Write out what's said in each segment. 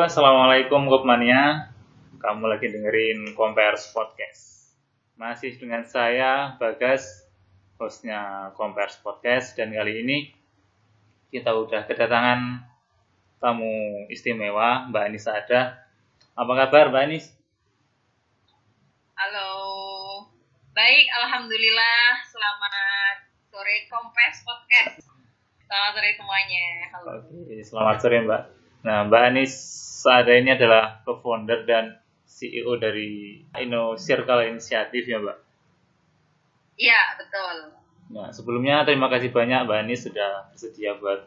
Assalamualaikum Kopmania. Kamu lagi dengerin Compares Podcast. Masih dengan saya, Bagas, hostnya Compares Podcast. Dan kali ini kita udah kedatangan tamu istimewa, Mbak Anis Ada. Apa kabar, Mbak Anis? Halo, baik, alhamdulillah. Selamat sore Compares Podcast. Selamat sore semuanya. Halo. Oke, selamat sore, Mbak. Nah, Mbak Anis Ada ini adalah co-founder dan CEO dari Circle Initiative ya, Mbak? Iya, betul. Nah, sebelumnya terima kasih banyak Mbak Anis sudah bersedia buat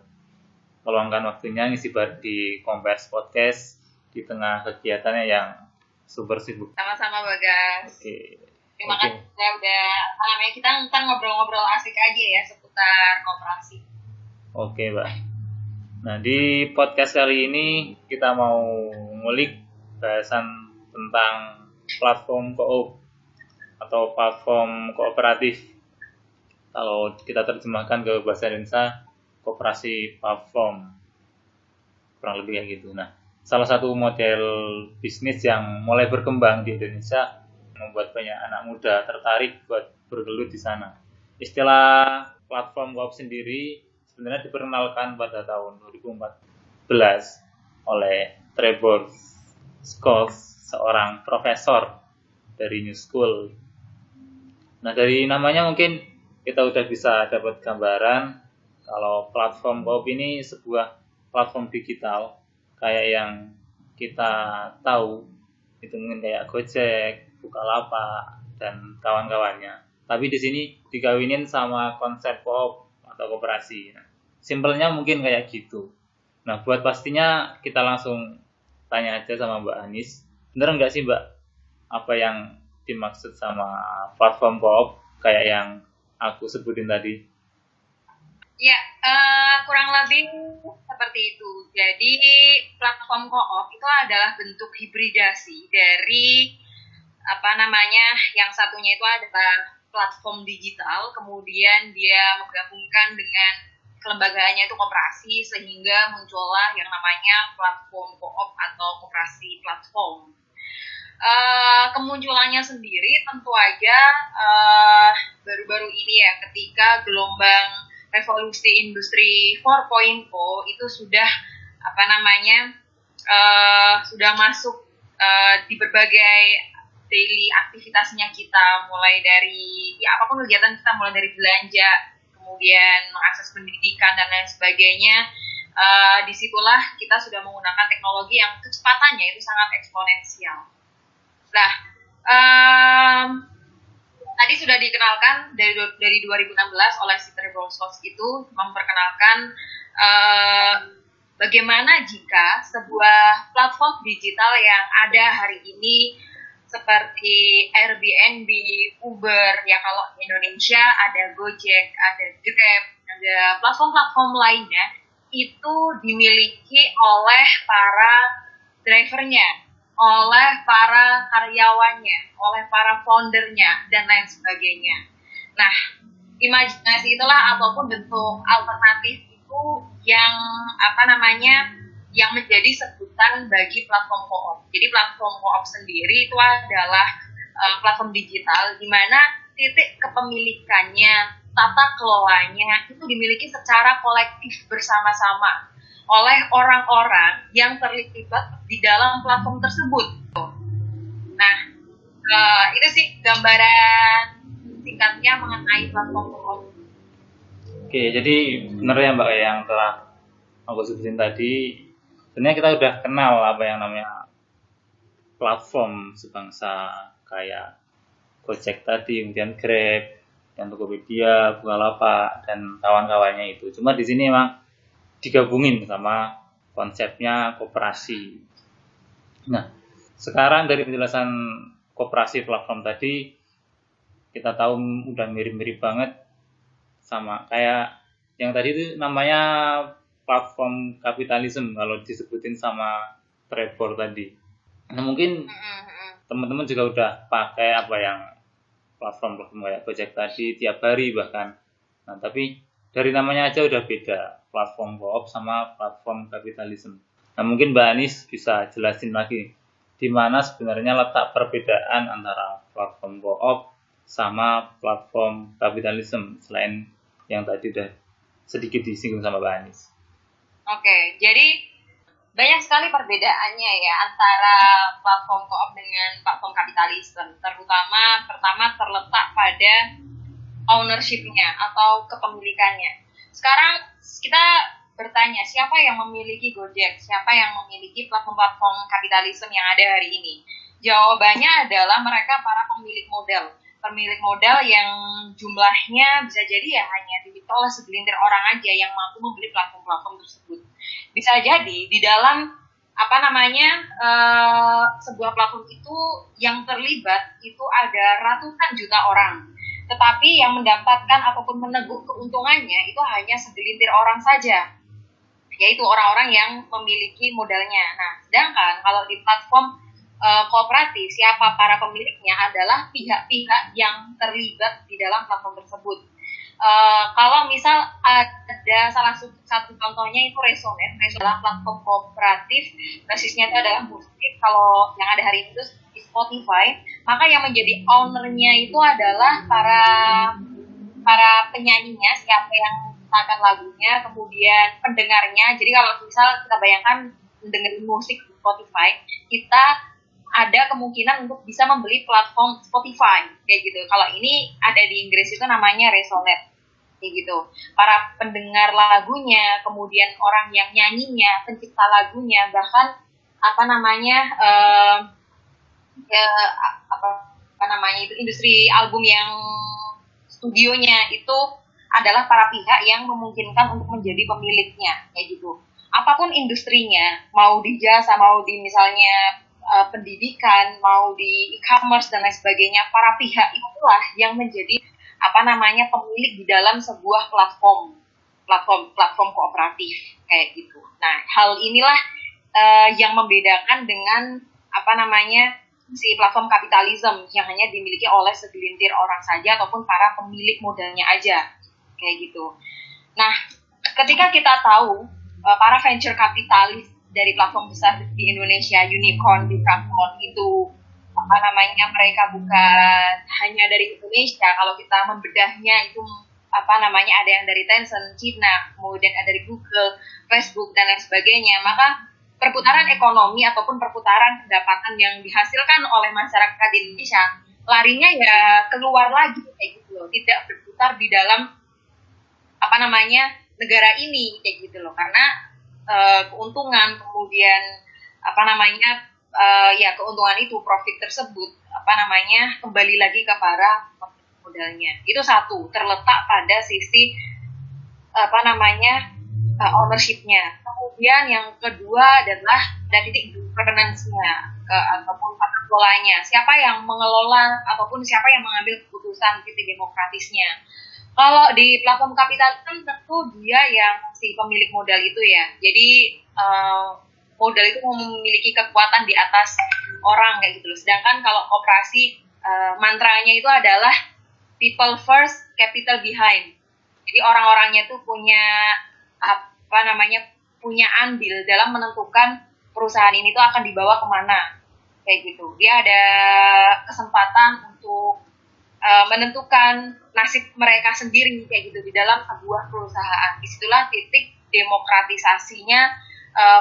meluangkan waktunya ngisi di Compares Podcast di tengah kegiatannya yang super sibuk. Sama-sama, Bagas. Oke. Terima kasih udah namanya kita ntar ngobrol-ngobrol asik aja ya seputar koperasi. Oke, Mbak. Nah, di podcast kali ini kita mau ngulik bahasan tentang platform co-op atau platform kooperatif. Kalau kita terjemahkan ke bahasa Indonesia, koperasi platform. Kurang lebih kayak gitu. Nah, salah satu model bisnis yang mulai berkembang di Indonesia membuat banyak anak muda tertarik buat bergelut di sana. Istilah platform co-op sendiri sebenarnya diperkenalkan pada tahun 2014 oleh Trevor Scott, seorang profesor dari New School. Nah, dari namanya mungkin kita udah bisa dapat gambaran kalau platform co-op ini sebuah platform digital kayak yang kita tahu, itu mungkin kayak Gojek, Bukalapak, dan kawan-kawannya. Tapi di sini dikawinin sama konsep co-op atau koperasi. Nah, simpelnya mungkin kayak gitu. Nah, buat pastinya kita langsung tanya aja sama Mbak Anis. Bener nggak sih, Mbak, apa yang dimaksud sama platform co-op kayak yang aku sebutin tadi? Ya, kurang lebih seperti itu. Jadi platform co-op itu adalah bentuk hibridasi dari yang satunya itu adalah platform digital, kemudian dia menggabungkan dengan kelembagaannya itu koperasi, sehingga muncullah yang namanya platform co-op atau koperasi platform. Kemunculannya sendiri tentu aja baru-baru ini ya, ketika gelombang revolusi industri 4.0 itu sudah sudah masuk di berbagai daily aktivitasnya kita, mulai dari apapun kegiatan kita, mulai dari belanja, kemudian mengakses pendidikan dan lain sebagainya. Disitulah kita sudah menggunakan teknologi yang kecepatannya itu sangat eksponensial. Nah, tadi sudah dikenalkan dari 2016 oleh si Trevor Scott itu memperkenalkan bagaimana jika sebuah platform digital yang ada hari ini seperti Airbnb, Uber, ya kalau di Indonesia ada Gojek, ada Grab, ada platform-platform lainnya, itu dimiliki oleh para drivernya, oleh para karyawannya, oleh para foundernya, dan lain sebagainya. Nah, imajinasi itulah ataupun bentuk alternatif itu yang yang menjadi sebutan bagi platform co-op. Jadi platform co-op sendiri itu adalah platform digital di mana titik kepemilikannya, tata kelolanya itu dimiliki secara kolektif bersama-sama oleh orang-orang yang terlibat di dalam platform tersebut. Nah, itu sih gambaran singkatnya mengenai platform co-op. Oke, jadi benar ya Mbak yang telah aku sebutin tadi. Sebenarnya kita udah kenal apa yang namanya platform sebangsa kayak Gojek tadi, kemudian Grab, yang Tokopedia, Bukalapak, dan kawan-kawannya itu. Cuma di sini emang digabungin sama konsepnya koperasi. Nah, sekarang dari penjelasan koperasi platform tadi, kita tahu udah mirip-mirip banget sama kayak yang tadi itu namanya platform kapitalisme kalau disebutin sama Trevor tadi. Nah, mungkin teman-teman juga udah pakai apa yang platform-platform kayak Gojek tadi tiap hari bahkan. Nah, tapi dari namanya aja udah beda, platform co-op sama platform kapitalisme. Nah, mungkin Mbak Anis bisa jelasin lagi di mana sebenarnya letak perbedaan antara platform co-op sama platform kapitalisme selain yang tadi udah sedikit disinggung sama Mbak Anis. Oke, jadi banyak sekali perbedaannya ya antara platform co-op dengan platform kapitalisme. Terutama pertama terletak pada ownership-nya atau kepemilikannya. Sekarang kita bertanya, siapa yang memiliki Gojek? Siapa yang memiliki platform-platform kapitalisme yang ada hari ini? Jawabannya adalah mereka para pemilik modal. Pemilik modal yang jumlahnya bisa jadi ya hanya dimiliki oleh segelintir orang aja yang mampu membeli platform-platform tersebut. Bisa jadi di dalam sebuah platform itu yang terlibat itu ada ratusan juta orang. Tetapi yang mendapatkan ataupun meneguk keuntungannya itu hanya segelintir orang saja, yaitu orang-orang yang memiliki modalnya. Nah, sedangkan kalau di platform kooperatif, siapa para pemiliknya adalah pihak-pihak yang terlibat di dalam platform tersebut. Kalau misal ada salah satu contohnya itu Resonet adalah platform kooperatif, basisnya itu adalah musik. Kalau yang ada hari ini itu di Spotify, maka yang menjadi ownernya itu adalah para penyanyinya, siapa yang menciptakan lagunya, kemudian pendengarnya. Jadi kalau misal kita bayangkan dengerin musik di Spotify, kita ada kemungkinan untuk bisa membeli platform Spotify kayak gitu. Kalau ini ada di Inggris itu namanya Resonet kayak gitu. Para pendengar lagunya, kemudian orang yang nyanyinya, pencipta lagunya, bahkan itu industri album yang studionya itu adalah para pihak yang memungkinkan untuk menjadi pemiliknya kayak gitu. Apapun industrinya, mau di jasa, mau di misalnya pendidikan, mau di e-commerce dan lain sebagainya, para pihak itulah yang menjadi pemilik di dalam sebuah platform kooperatif kayak gitu. Nah, hal inilah yang membedakan dengan si platform kapitalisme yang hanya dimiliki oleh segelintir orang saja ataupun para pemilik modalnya aja kayak gitu. Nah, ketika kita tahu para venture kapitalis dari platform besar di Indonesia, unicorn, unicorn itu mereka bukan hanya dari Indonesia. Kalau kita membedahnya itu ada yang dari Tencent, Cina, kemudian ada dari Google, Facebook dan lain sebagainya. Maka perputaran ekonomi ataupun perputaran pendapatan yang dihasilkan oleh masyarakat di Indonesia larinya ya keluar lagi kayak gitu loh, tidak berputar di dalam negara ini kayak gitu loh, karena keuntungan kemudian keuntungan itu, profit tersebut kembali lagi ke para modalnya. Itu satu, terletak pada sisi ownership-nya. Kemudian yang kedua adalah dari titik governance-nya ataupun tata kelolanya. Siapa yang mengelola ataupun siapa yang mengambil keputusan, titik demokratisnya. Kalau di platform kapital kan tentu dia yang si pemilik modal itu ya. Jadi modal itu memiliki kekuatan di atas orang kayak gitu loh. Sedangkan kalau koperasi mantranya itu adalah people first, capital behind. Jadi orang-orangnya itu punya punya andil dalam menentukan perusahaan ini tuh akan dibawa kemana kayak gitu. Dia ada kesempatan untuk menentukan nasib mereka sendiri kayak gitu di dalam sebuah perusahaan. Disitulah titik demokratisasinya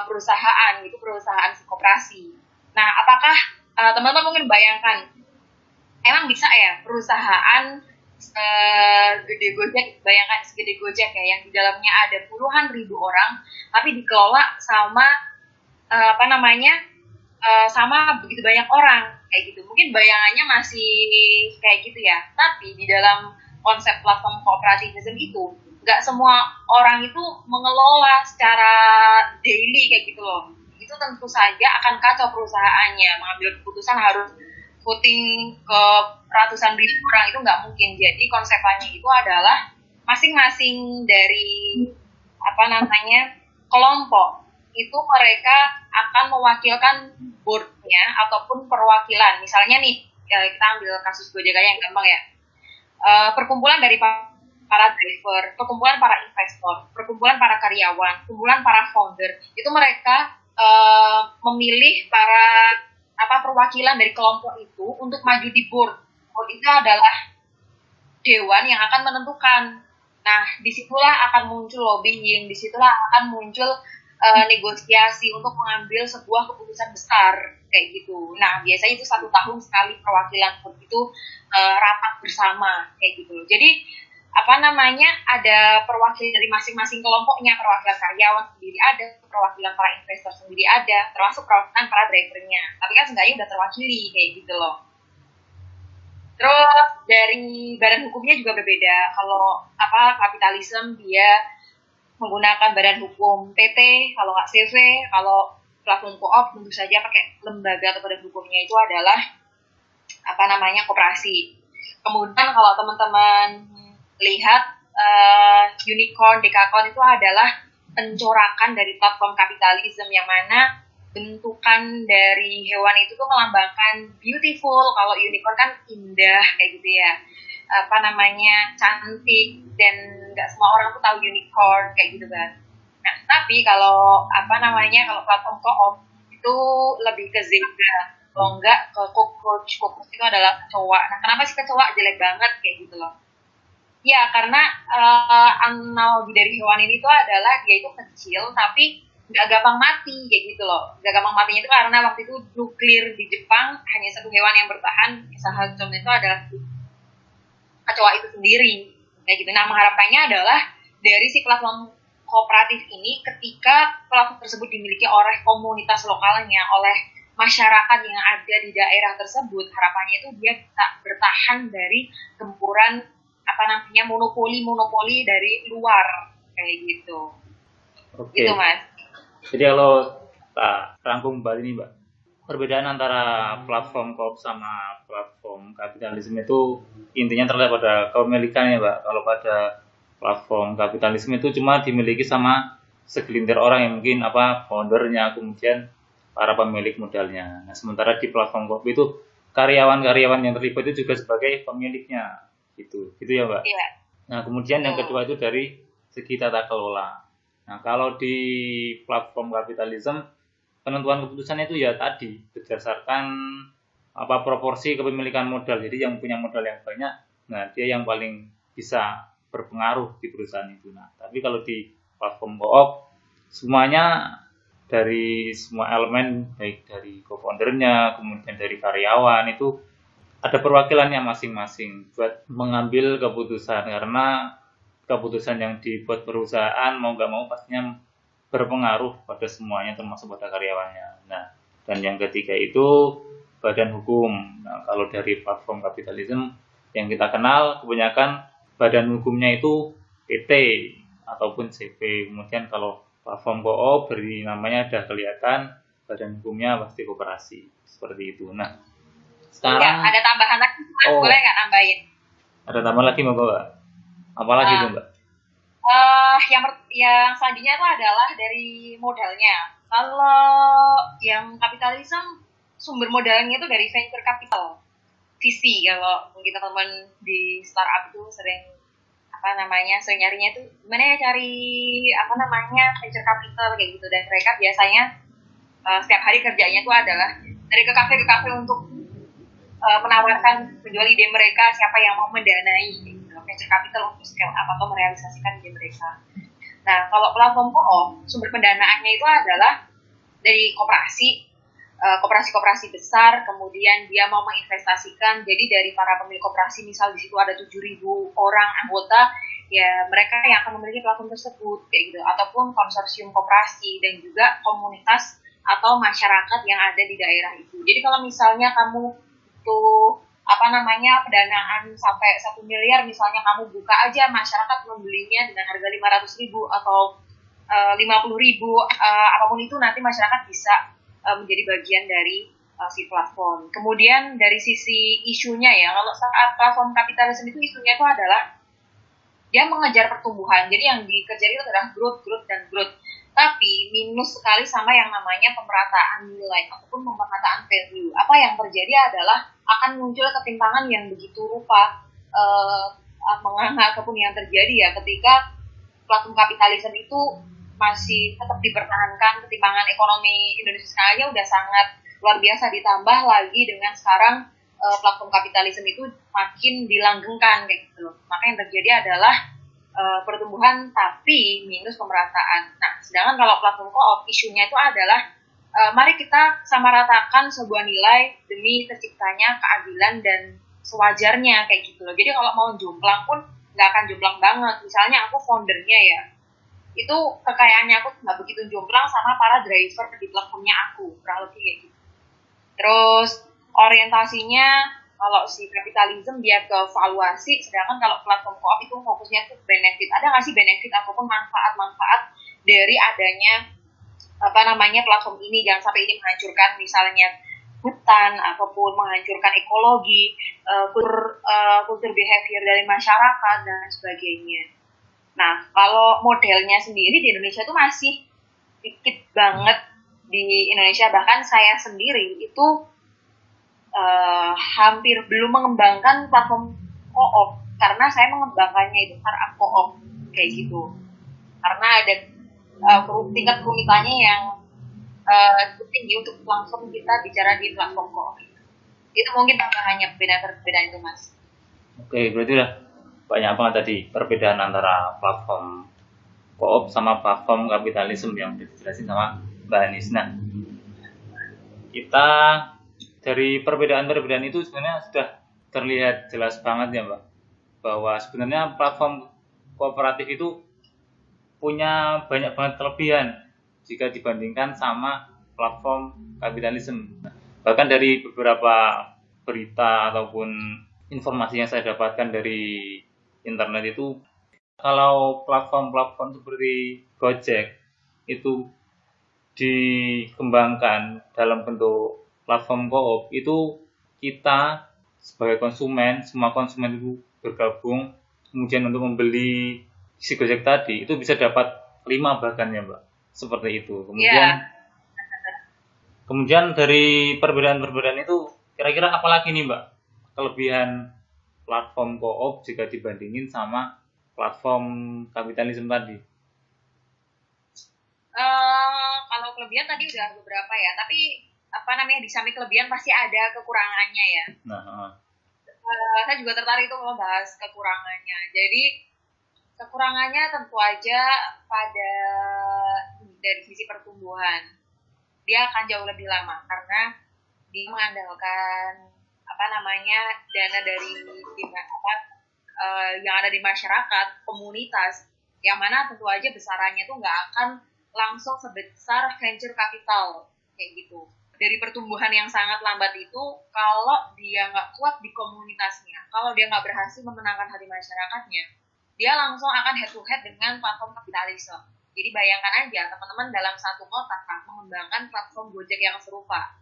perusahaan, itu perusahaan koperasi. Nah, apakah teman-teman mungkin bayangkan, emang bisa ya perusahaan gede Gojek, bayangkan segede Gojek ya, yang di dalamnya ada puluhan ribu orang, tapi dikelola sama sama begitu banyak orang kayak gitu. Mungkin bayangannya masih kayak gitu ya, tapi di dalam konsep platform kooperativism itu nggak semua orang itu mengelola secara daily kayak gitu loh. Itu tentu saja akan kacau perusahaannya, mengambil keputusan harus voting ke ratusan ribu orang itu nggak mungkin. Jadi konsepnya itu adalah masing-masing dari kelompok itu mereka akan mewakilkan board-nya ataupun perwakilan. Misalnya nih, kita ambil kasus Gojek aja yang gampang ya. Perkumpulan dari para driver, perkumpulan para investor, perkumpulan para karyawan, perkumpulan para founder, itu mereka memilih para perwakilan dari kelompok itu untuk maju di board. Board itu adalah dewan yang akan menentukan. Nah, disitulah akan muncul lobbying, disitulah akan muncul negosiasi untuk mengambil sebuah keputusan besar kayak gitu. Nah, biasanya itu 1 tahun sekali perwakilan board itu rapat bersama kayak gitu. Jadi ada perwakilan dari masing-masing kelompoknya, perwakilan karyawan sendiri ada, perwakilan para investor sendiri ada, termasuk perwakilan para drivernya. Tapi kan seenggaknya udah terwakili kayak gitu loh. Terus dari badan hukumnya juga berbeda. Kalau kapitalisme dia menggunakan badan hukum PT, kalau nggak CV, kalau platform co-op tentu saja pakai lembaga atau badan hukumnya itu adalah koperasi. Kemudian kalau teman-teman lihat unicorn, dekakorn itu adalah pencorakan dari platform kapitalisme yang mana bentukan dari hewan itu tuh melambangkan beautiful. Kalau unicorn kan indah kayak gitu ya, cantik, dan nggak semua orang tuh tahu unicorn kayak gitu kan. Nah, tapi kalau kalau platform co-op itu lebih ke zebra, kalau enggak ke cockroach. Cockroach itu adalah kecoa. Nah, kenapa sih kecoa jelek banget kayak gitu loh? Ya, karena analogi dari hewan ini tuh adalah dia itu kecil tapi nggak gampang mati kayak gitu loh. Nggak gampang matinya itu karena waktu itu nuklir di Jepang hanya satu hewan yang bertahan. Salah satunya itu adalah kecoa itu sendiri kayak gitu. Nah, mengharapkannya adalah dari si platform kooperatif ini, ketika platform tersebut dimiliki oleh komunitas lokalnya, oleh masyarakat yang ada di daerah tersebut, harapannya itu dia bisa bertahan dari gempuran monopoli dari luar kayak gitu. Oke. Gitu, Mas. Jadi kalau tak rangkum kembali nih, Mbak, perbedaan antara platform co-op sama platform kapitalisme itu intinya terlihat pada kepemilikannya, Mbak. Kalau pada platform kapitalisme itu cuma dimiliki sama segelintir orang yang mungkin foundernya, kemudian para pemilik modalnya. Nah, sementara di platform co-op itu karyawan-karyawan yang terlibat itu juga sebagai pemiliknya. Gitu ya, Mbak. Iya. Nah, kemudian yang kedua itu dari segi tata kelola. Nah, kalau di platform kapitalisme, penentuan keputusannya itu ya tadi berdasarkan proporsi kepemilikan modal. Jadi yang punya modal yang banyak, nah dia yang paling bisa berpengaruh di perusahaan itu. Nah, tapi kalau di platform co-op, semuanya dari semua elemen, baik dari co-foundernya, kemudian dari karyawan, itu ada perwakilannya masing-masing buat mengambil keputusan, karena keputusan yang dibuat perusahaan mau nggak mau pastinya berpengaruh pada semuanya, termasuk pada karyawannya. Nah, dan yang ketiga itu badan hukum. Nah, kalau dari platform kapitalisme yang kita kenal, kebanyakan badan hukumnya itu PT ataupun CV. Kemudian kalau platform co-op dari namanya sudah kelihatan, badan hukumnya pasti koperasi, seperti itu. Nah, sekarang ada tambahan lagi, boleh nggak nambahin? Ada tambahan lagi, Mbak? Apalagi itu, Mbak? Yang selanjutnya itu adalah dari modalnya. Kalau yang kapitalisme, sumber modalnya itu dari venture capital, VC. Kalau mungkin teman-teman di startup itu sering sering nyarinya itu gimana ya cari venture capital kayak gitu, dan mereka biasanya setiap hari kerjanya itu adalah dari ke kafe untuk menawarkan menjual ide mereka, siapa yang mau mendanai gitu, venture capital untuk scale up atau merealisasikan ide mereka. Nah, kalau platform co-op, sumber pendanaannya itu adalah dari koperasi besar, kemudian dia mau menginvestasikan, jadi dari para pemilik koperasi, misal di situ ada 7.000 orang anggota, ya mereka yang akan memiliki platform tersebut kayak gitu, ataupun konsorsium koperasi dan juga komunitas atau masyarakat yang ada di daerah itu. Jadi kalau misalnya kamu tuh pendanaan sampai 1 miliar, misalnya kamu buka aja, masyarakat membelinya dengan harga 500.000 atau 50.000, apapun itu, nanti masyarakat bisa menjadi bagian dari si platform. Kemudian dari sisi isunya ya, kalau saat platform kapitalisme itu isunya itu adalah dia mengejar pertumbuhan. Jadi yang dikejar itu adalah growth dan growth. Tapi minus sekali sama yang namanya pemerataan nilai ataupun pemerataan value. Apa yang terjadi adalah akan muncul ketimpangan yang begitu rupa menganga ataupun yang terjadi ya ketika platform kapitalisme itu masih tetap dipertahankan. Ketimpangan ekonomi Indonesia sekarang aja udah sangat luar biasa, ditambah lagi dengan sekarang platform kapitalisme itu makin dilanggengkan kayak gitu. Maka yang terjadi adalah pertumbuhan tapi minus pemerataan. Nah, sedangkan kalau platform co-op isunya itu adalah mari kita samaratakan sebuah nilai demi terciptanya keadilan dan sewajarnya kayak gitu loh. Jadi kalau mau jomplang pun nggak akan jomplang banget. Misalnya aku foundernya ya, itu kekayaannya aku nggak begitu jomplang sama para driver di platformnya aku, kurang lebih kayak gitu. Terus orientasinya kalau si kapitalisme dia ke valuasi, sedangkan kalau platform co-op itu fokusnya tuh benefit. Ada nggak sih benefit ataupun manfaat-manfaat dari adanya platform ini? Jangan sampai ini menghancurkan misalnya hutan ataupun menghancurkan ekologi, kultur behavior dari masyarakat dan sebagainya. Nah, kalau modelnya sendiri di Indonesia itu masih dikit banget di Indonesia. Bahkan saya sendiri itu hampir belum mengembangkan platform co-op karena saya mengembangkannya itu startup co-op kayak gitu. Karena ada tingkat kerumitannya yang cukup tinggi untuk langsung kita bicara di platform co-op. Itu mungkin tambahannya perbedaan itu, Mas. Oke, berarti udah banyak banget tadi perbedaan antara platform co-op sama platform kapitalisme yang dijelasin sama Mbak Anis. Nah, kita dari perbedaan-perbedaan itu sebenarnya sudah terlihat jelas banget ya Mbak, bahwa sebenarnya platform kooperatif itu punya banyak banget kelebihan jika dibandingkan sama platform kapitalisme. Bahkan dari beberapa berita ataupun informasi yang saya dapatkan dari internet itu, kalau platform-platform seperti Gojek itu dikembangkan dalam bentuk platform co-op, itu kita sebagai konsumen, semua konsumen itu bergabung, kemudian untuk membeli si Gojek tadi itu bisa dapat 5 bahkan ya Mbak, seperti itu. Kemudian dari perbedaan-perbedaan itu kira-kira apa lagi nih Mbak kelebihan platform co-op jika dibandingin sama platform kapitalisme tadi? Kalau kelebihan tadi udah beberapa ya, tapi di samping kelebihan pasti ada kekurangannya ya. Saya juga tertarik itu membahas kekurangannya. Jadi kekurangannya tentu aja dari sisi pertumbuhan, dia akan jauh lebih lama karena dia mengandalkan dana dari yang ada di masyarakat, komunitas, yang mana tentu aja besarannya tuh nggak akan langsung sebesar venture capital kayak gitu. Dari pertumbuhan yang sangat lambat itu, kalau dia nggak kuat di komunitasnya, kalau dia nggak berhasil memenangkan hati masyarakatnya, dia langsung akan head to head dengan platform kapitalisme. Jadi bayangkan aja teman-teman dalam satu kota mengembangkan platform Gojek yang serupa,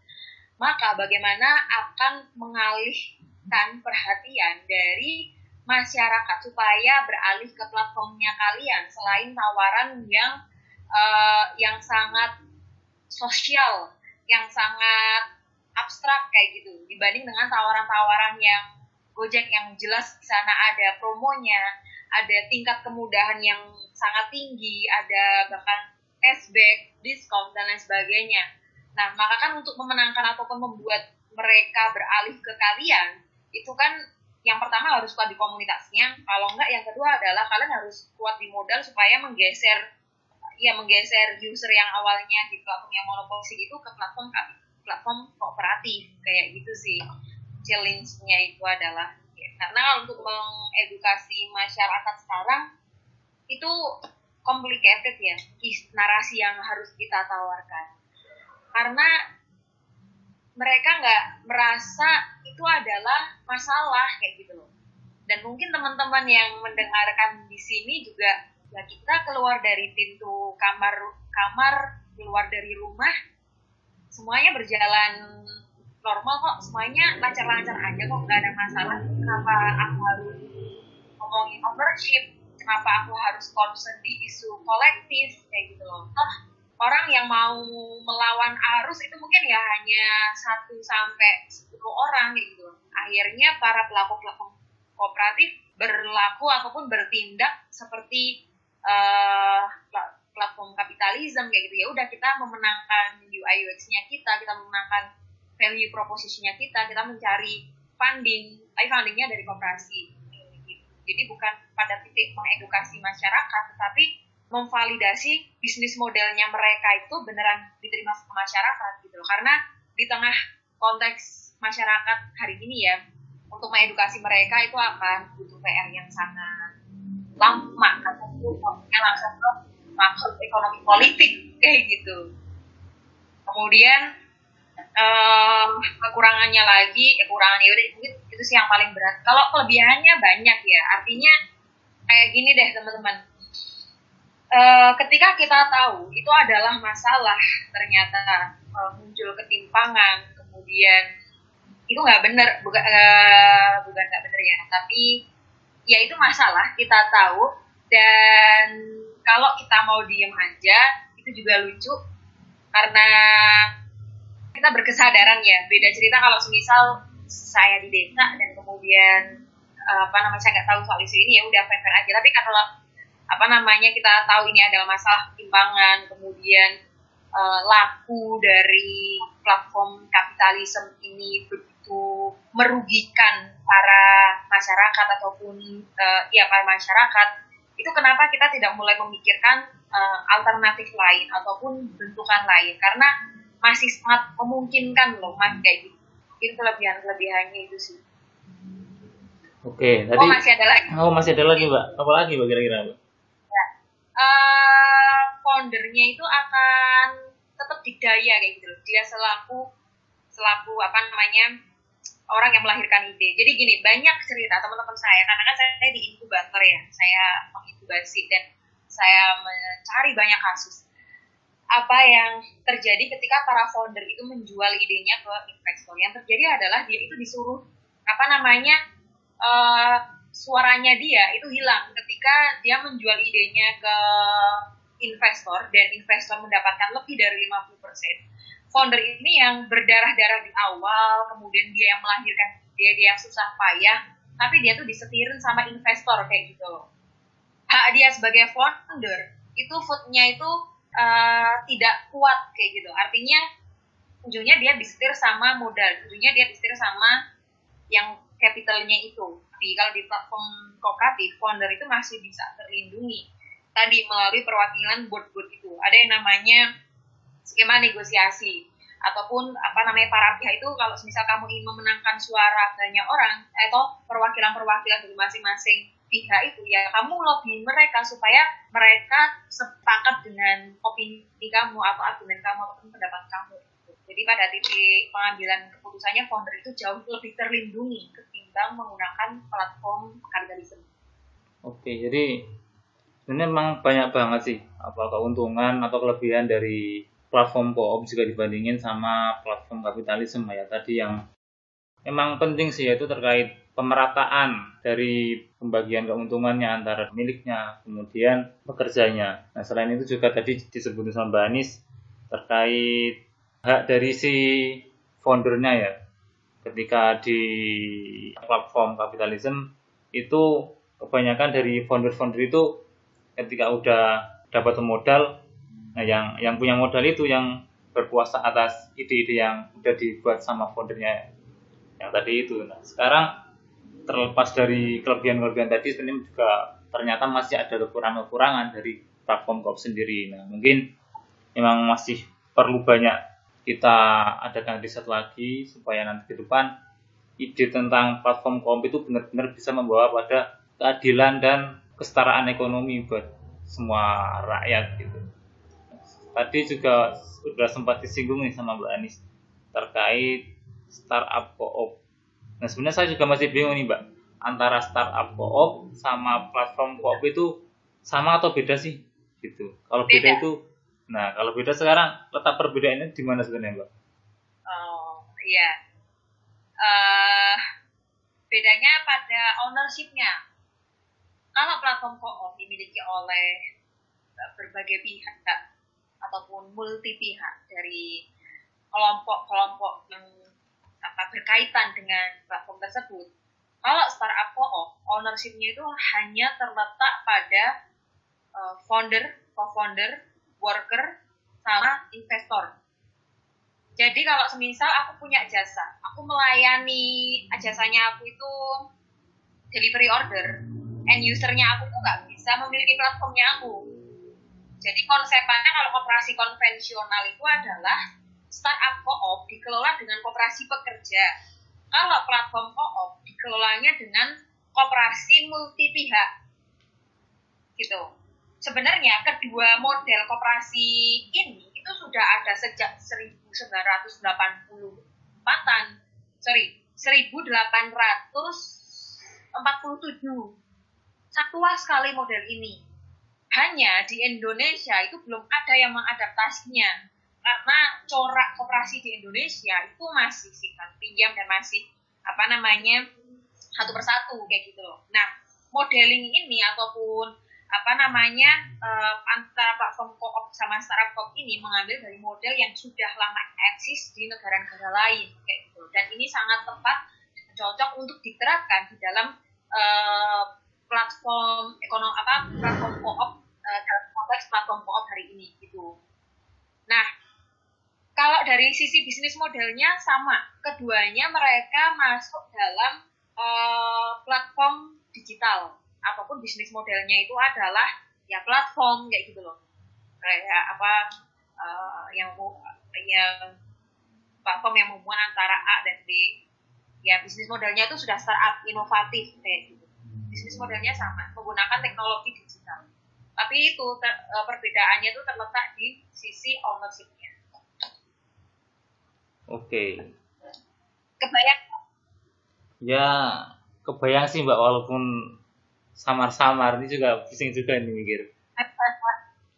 maka bagaimana akan mengalihkan perhatian dari masyarakat supaya beralih ke platformnya kalian, selain tawaran yang sangat sosial, yang sangat abstrak kayak gitu, dibanding dengan tawaran-tawaran yang Gojek yang jelas di sana ada promonya, ada tingkat kemudahan yang sangat tinggi, ada bahkan cashback, diskon dan lain sebagainya. Nah, maka kan untuk memenangkan ataupun membuat mereka beralih ke kalian, itu kan yang pertama harus kuat di komunitasnya. Kalau enggak, yang kedua adalah kalian harus kuat di modal supaya menggeser user yang awalnya di platform yang monopolistik itu ke platform kooperatif kayak gitu sih. Challenge-nya itu adalah karena untuk mengedukasi masyarakat sekarang itu complicated ya, narasi yang harus kita tawarkan, karena mereka nggak merasa itu adalah masalah kayak gitu loh. Dan mungkin teman-teman yang mendengarkan di sini juga, ya kita keluar dari pintu kamar, keluar dari rumah, semuanya berjalan normal kok, semuanya lancar-lancar aja kok, nggak ada masalah. Kenapa aku harus ngomongin ownership, kenapa aku harus concern di isu kolektif kayak gitu loh. Orang yang mau melawan arus itu mungkin ya hanya 1-10 orang kayak gitu. Akhirnya para pelaku kooperatif berlaku ataupun bertindak seperti platform kapitalisme kayak gitu, ya udah kita memenangkan UI UX-nya kita memenangkan value proposition-nya kita mencari funding, tapi fundingnya dari koperasi. Jadi bukan pada titik mengedukasi masyarakat, tetapi memvalidasi bisnis modelnya mereka itu beneran diterima sama masyarakat gitu loh. Karena di tengah konteks masyarakat hari ini ya, untuk mengedukasi mereka itu akan butuh PR yang sangat lama, ataupun langsung ke maksud ekonomi politik kayak gitu. Kemudian kekurangannya udah itu sih yang paling berat. Kalau kelebihannya banyak ya, artinya kayak gini deh teman-teman. Ketika kita tahu itu adalah masalah, ternyata muncul ketimpangan, kemudian itu nggak benar, bukan nggak benar ya, tapi ya itu masalah, kita tahu, dan kalau kita mau diem aja itu juga lucu, karena kita berkesadaran ya. Beda cerita kalau semisal saya di desa dan kemudian saya nggak tahu soal isu ini, ya udah fair-fair aja. Tapi kalau kita tahu ini adalah masalah ketimpangan, kemudian laku dari platform kapitalisme ini begitu merugikan para masyarakat ataupun para masyarakat, itu kenapa kita tidak mulai memikirkan alternatif lain ataupun bentukan lain, karena masih sangat memungkinkan loh Mas kayak gitu. Itu kelebihannya itu sih. Oke, tadi masih ada lagi. Masih ada lagi, Mbak. Apa lagi Mbak kira-kira, Mbak? Ya. Foundernya itu akan tetap didaya kayak gitu loh. Dia selaku orang yang melahirkan ide. Jadi gini, banyak cerita teman-teman saya, karena kan saya di inkubator ya, saya menginkubasi dan saya mencari banyak kasus. Apa yang terjadi ketika para founder itu menjual idenya ke investor? Yang terjadi adalah dia itu disuruh suaranya dia itu hilang ketika dia menjual idenya ke investor dan investor mendapatkan lebih dari 50%. Founder ini yang berdarah-darah di awal, kemudian dia yang melahirkan dia yang susah payah, tapi dia tuh disetirin sama investor kayak gitu loh. Hak dia sebagai founder itu footnya itu tidak kuat kayak gitu. Artinya ujungnya dia disetir sama modal, ujungnya dia disetir sama yang capitalnya itu. Tapi kalau di platform kooperatif, founder itu masih bisa terlindungi tadi melalui perwakilan board itu. Ada yang namanya skema negosiasi, ataupun para pihak itu, kalau misal kamu ingin memenangkan suara banyak orang atau perwakilan-perwakilan dari masing-masing pihak itu, ya kamu lobby mereka supaya mereka sepakat dengan opini kamu atau argumen kamu ataupun pendapat kamu. Jadi pada titik pengambilan keputusannya, founder itu jauh lebih terlindungi ketimbang menggunakan platform kapitalisme. Oke, jadi sebenarnya memang banyak banget sih keuntungan atau kelebihan dari platform co-op jika dibandingin sama platform kapitalisme ya. Tadi yang memang penting sih yaitu terkait pemerataan dari pembagian keuntungannya antara miliknya kemudian pekerjanya. Nah, selain itu juga tadi disebut sama Mbak Anis terkait hak dari si foundernya ya. Ketika di platform kapitalisme itu kebanyakan dari founder-founder itu ketika udah dapat modal, nah yang punya modal itu yang berkuasa atas ide-ide yang udah dibuat sama foundernya yang tadi itu. Nah, sekarang terlepas dari kelebihan-kelebihan tadi, sebenarnya juga ternyata masih ada kekurangan-kekurangan dari platform co-op sendiri. Nah, mungkin memang masih perlu banyak kita adakan riset lagi supaya nanti ke depan ide tentang platform co-op itu benar-benar bisa membawa pada keadilan dan kesetaraan ekonomi buat semua rakyat gitu. Tadi juga sudah sempat disinggung nih sama Mbak Anis terkait startup co-op. Nah, sebenarnya saya juga masih bingung nih Mbak, antara startup co-op sama platform co-op itu sama atau beda sih gitu. Kalau beda itu, nah kalau beda sekarang letak perbedaannya di mana sebenarnya Mbak? Oh iya, bedanya pada ownership-nya. Kalau platform co-op dimiliki oleh berbagai pihak ataupun multi pihak dari kelompok-kelompok yang berkaitan dengan platform tersebut. Kalau startup co-op, ownership-nya itu hanya terletak pada founder co-founder, worker, sama investor. Jadi kalau semisal aku punya jasa, aku melayani jasanya aku itu delivery order, end usernya aku tuh nggak bisa memiliki platformnya aku. Jadi konsepnya kalau koperasi konvensional itu adalah startup co-op dikelola dengan koperasi pekerja. Kalau platform co-op dikelolanya dengan koperasi multi pihak. Gitu. Sebenarnya kedua model koperasi ini itu sudah ada sejak 1984-an. 1847. Tua sekali model ini. Hanya di Indonesia itu belum ada yang mengadaptasinya. Karena corak koperasi di Indonesia itu masih simpan pinjam dan masih satu persatu kayak gitu loh. Nah, modeling ini ataupun antara platform co-op sama startup co-op ini mengambil dari model yang sudah lama eksis di negara-negara lain kayak gitu. Dan ini sangat tepat dan cocok untuk diterapkan di dalam platform co-op dalam konteks platform co-op hari ini gitu. Nah, kalau dari sisi bisnis modelnya sama, keduanya mereka masuk dalam platform digital. Apapun bisnis modelnya itu adalah ya platform kayak gitu loh. Kayak yang platform yang menghubungkan antara A dan B. Ya bisnis modelnya itu sudah startup inovatif kayak gitu. Bisnis modelnya sama, menggunakan teknologi digital. Tapi itu perbedaannya itu terletak di sisi ownership-nya. Oke. Kebayang? Ya, kebayang sih Mbak, walaupun samar-samar ini juga pusing juga nih mikir.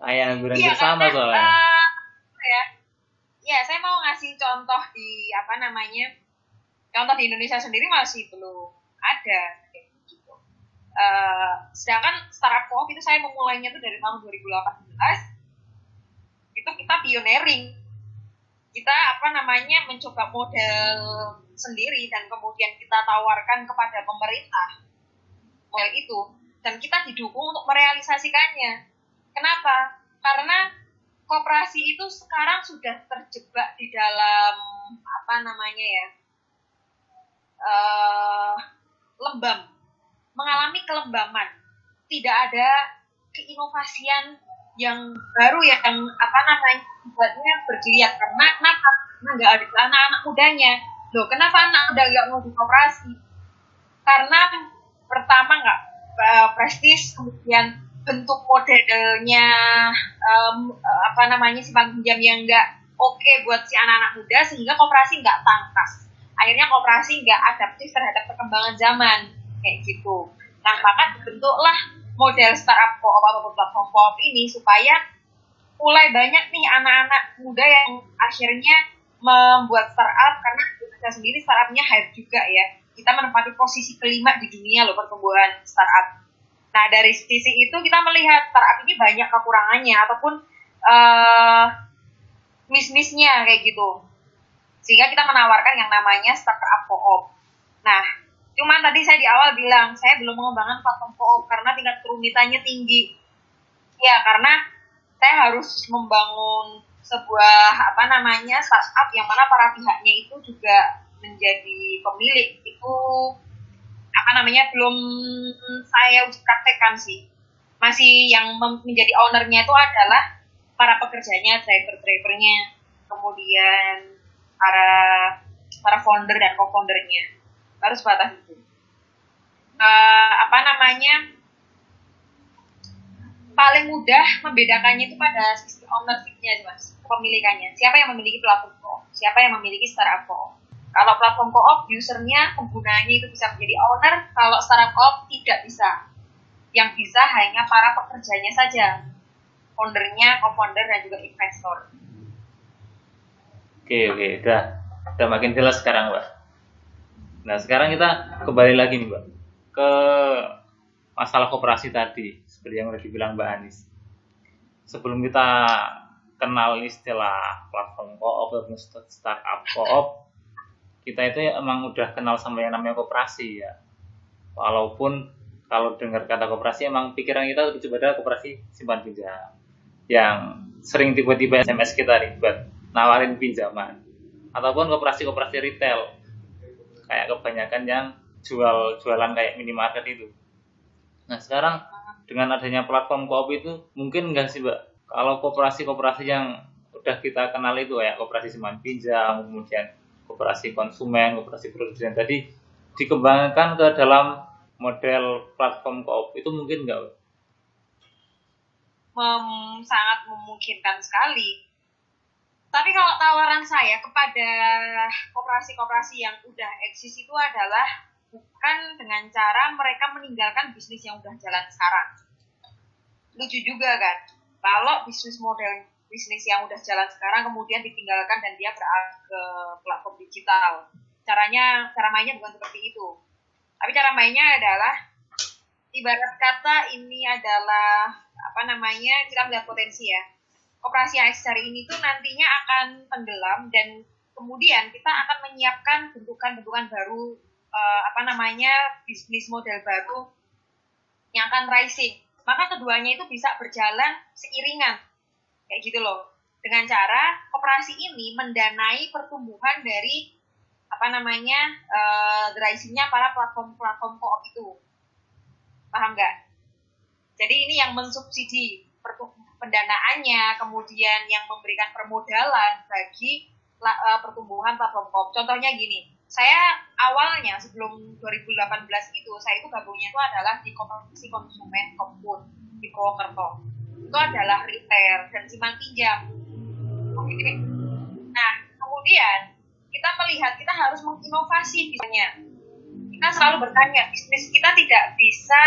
Kayak hampir sama soalnya. Saya mau ngasih contoh di contoh di Indonesia sendiri masih belum ada gitu. Sedangkan startup co-op itu saya memulainya tuh dari tahun 2018. Itu kita pioneering. Kita mencoba model sendiri dan kemudian kita tawarkan kepada pemerintah model itu dan kita didukung untuk merealisasikannya. Kenapa? Karena koperasi itu sekarang sudah terjebak di dalam lembam, mengalami kelembaman. Tidak ada keinovasian yang baru yang buatnya bergeliat. Karena kenapa? Karena nggak ada anak-anak mudanya. Loh, kenapa anak muda nggak mau di koperasi? Karena pertama nggak prestis, kemudian bentuk modelnya simpan pinjam yang nggak oke buat si anak-anak muda, sehingga koperasi nggak tangkas. Akhirnya koperasi nggak adaptif terhadap perkembangan zaman kayak gitu. Nah, maka dibentuklah model startup co-op ataupun platform co-op ini supaya mulai banyak nih anak-anak muda yang akhirnya membuat startup, karena Indonesia sendiri startupnya hype juga ya. Kita menempati posisi kelima di dunia loh pertumbuhan startup. Nah, dari sisi itu kita melihat startup ini banyak kekurangannya ataupun miss-missnya kayak gitu. Sehingga kita menawarkan yang namanya startup co-op. Nah, cuman tadi saya di awal bilang, saya belum mengembangkan platform co-op karena tingkat kerumitannya tinggi. Ya, karena saya harus membangun sebuah startup yang mana para pihaknya itu juga menjadi pemilik. Itu belum saya praktekkan sih. Masih yang menjadi ownernya itu adalah para pekerjanya, driver-drivernya, kemudian para founder dan co-foundernya. Harus batas itu. Paling mudah membedakannya itu pada sisi ownership-nya, Mas, kepemilikannya. Siapa yang memiliki platform co-op? Siapa yang memiliki startup co-op? Kalau platform co-op, usernya, penggunanya itu bisa menjadi owner. Kalau startup co-op tidak bisa. Yang bisa hanya para pekerjanya saja. Foundernya, co-founder, dan juga investor. Oke, udah makin jelas sekarang, Mbak. Nah, sekarang kita kembali lagi nih, Mbak, ke masalah koperasi tadi, seperti yang udah dibilang Mbak Anis. Sebelum kita kenal istilah platform co-op atau startup co-op, kita itu emang udah kenal sama yang namanya koperasi ya. Walaupun kalau dengar kata koperasi emang pikiran kita lebih pada koperasi simpan pinjam. yang sering tiba-tiba SMS kita nih buat nawarin pinjaman, ataupun koperasi-koperasi retail kayak kebanyakan yang jualan kayak minimarket itu. Nah sekarang dengan adanya platform koop itu mungkin nggak sih Mbak, kalau koperasi-koperasi yang udah kita kenal itu kayak koperasi simpan pinjam, kemudian koperasi konsumen, koperasi produsen tadi dikembangkan ke dalam model platform koop itu mungkin nggak? Sangat memungkinkan sekali. Tapi kalau tawaran saya kepada koperasi-koperasi yang udah eksis itu adalah bukan dengan cara mereka meninggalkan bisnis yang udah jalan sekarang. Lucu juga kan, kalau bisnis yang udah jalan sekarang kemudian ditinggalkan dan dia beralih ke platform digital. Cara mainnya bukan seperti itu. Tapi cara mainnya adalah ibarat kata ini adalah kita melihat potensi ya. Koperasi yang eksis hari ini tuh nantinya akan tenggelam dan kemudian kita akan menyiapkan bentukan-bentukan baru bisnis model baru yang akan rising. Maka keduanya itu bisa berjalan seiringan. Kayak gitu loh. Dengan cara koperasi ini mendanai pertumbuhan dari risingnya para platform koop itu. Paham nggak? Jadi ini yang mensubsidi pendanaannya, kemudian yang memberikan permodalan bagi pertumbuhan platform koop. Contohnya gini, saya awalnya sebelum 2018 itu, saya itu gabungnya itu adalah di koperasi konsumen Kopun di Purwokerto. Itu adalah retail dan simpan pinjam. Oke. Nah, kemudian kita melihat kita harus menginovasi bisnisnya. Kita selalu bertanya, bisnis kita tidak bisa